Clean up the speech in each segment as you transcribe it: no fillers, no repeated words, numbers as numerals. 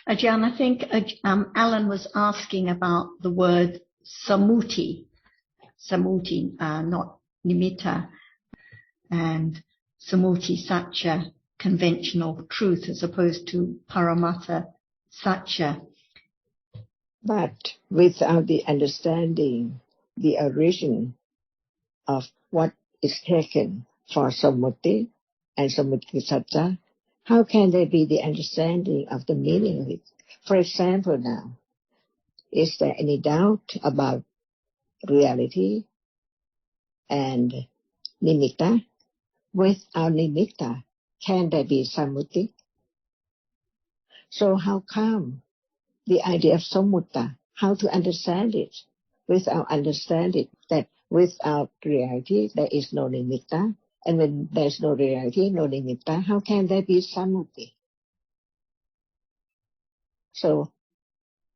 Ajahn, I think Alan was asking about the word sammuti, not nimitta, and sammuti sacca, conventional truth, as opposed to paramattha sacca. But without the understanding the origin of what is taken for sammuti and sammuti sacca, how can there be the understanding of the meaning of it? For example now, is there any doubt about reality and nimitta? Without nimitta, can there be sammuti? So how come the idea of sammutta, how to understand it? Without understanding that without reality there is no nimitta, and when there's no reality, no nimitta, how can there be sammuti? So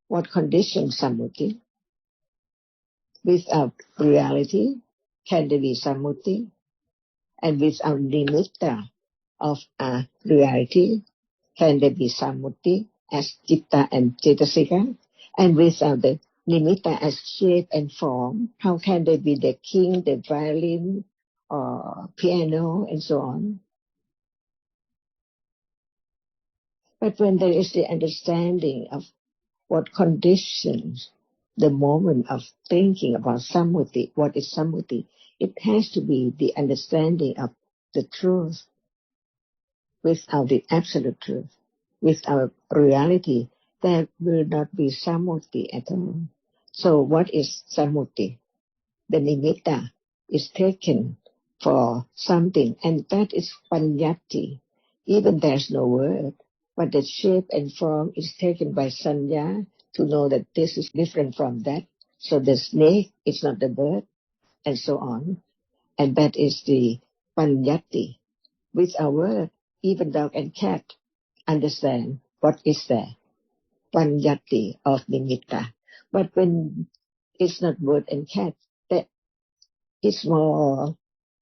what conditions sammuti? Without reality, can there be sammuti? And without nimitta of reality, can there be sammuti as citta and cetasika? And without the nimitta as shape and form, how can there be the king, the violin, or piano, and so on? But when there is the understanding of what conditions the moment of thinking about sammuti, what is sammuti, it has to be the understanding of the truth. Without the absolute truth, without reality, there will not be sammuti at all. So what is sammuti? The nimitta is taken for something, and that is paññatti. Even there's no word, but the shape and form is taken by sanya to know that this is different from that. So the snake is not the bird, and so on. And that is the paññatti. With our word, even dog and cat understand what is there. Paññatti of nimitta. But when it's not bird and cat, that is more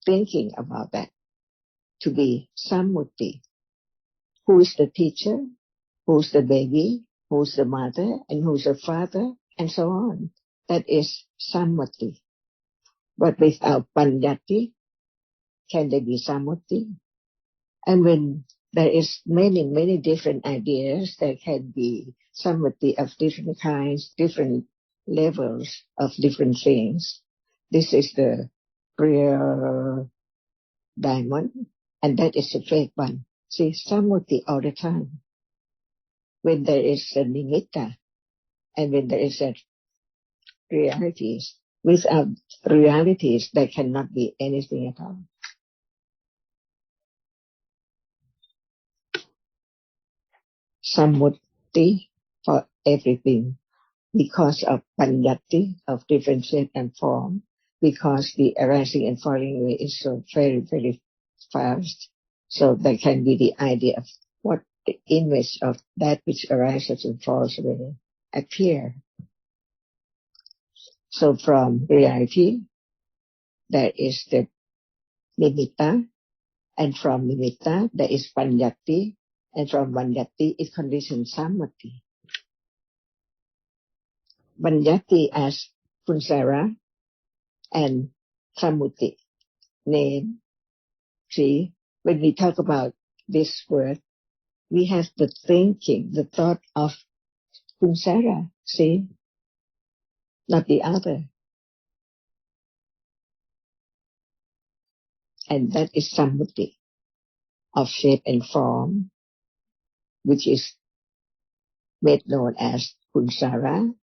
thinking about that to be sammuti. Who is the teacher? Who's the baby? Who's the mother? And who's the father? And so on. That is sammuti. But without paññatti, can there be sammuti? And when there is many different ideas, there can be sammuti of different kinds, different levels of different things. This is the real diamond, and that is the fake one. See, sammuti all the time. When there is a nimitta, and when there is a realities, without realities, there cannot be anything at all. Sammuti for everything, because of paññatti, of different shape and form, because the arising and falling away is so very fast. So there can be the idea of what the image of that which arises and falls away appear. So from reality, there is the nimitta, and from nimitta, there is paññatti, and from paññatti is conditioned sammuti. Paññatti as punsara and sammuti, name. See, when we talk about this word, we have the thinking, the thought of punsara, see, not the other. And that is sammuti of shape and form, which is made known as punsara.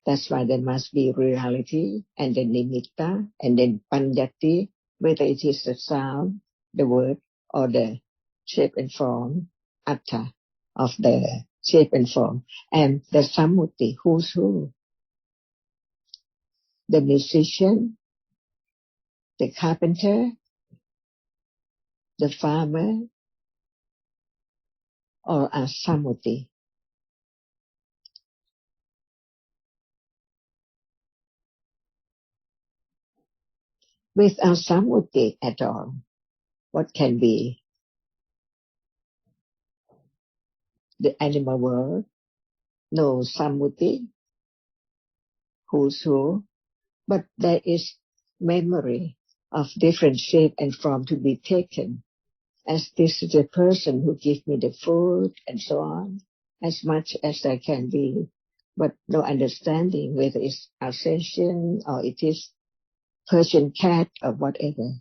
That's why there must be reality, and then nimitta, and then paññatti, whether it is the sound, the word, or the shape and form, atta of the shape and form. And the sammuti, who's who? The musician, the carpenter, the farmer, or a sammuti. Without sammuti at all, what can be? The animal world, no sammuti, who's who, but there is memory of different shape and form to be taken, as this is the person who gives me the food and so on, as much as I can be, but no understanding whether it's Alsatian or it is Persian cat or whatever.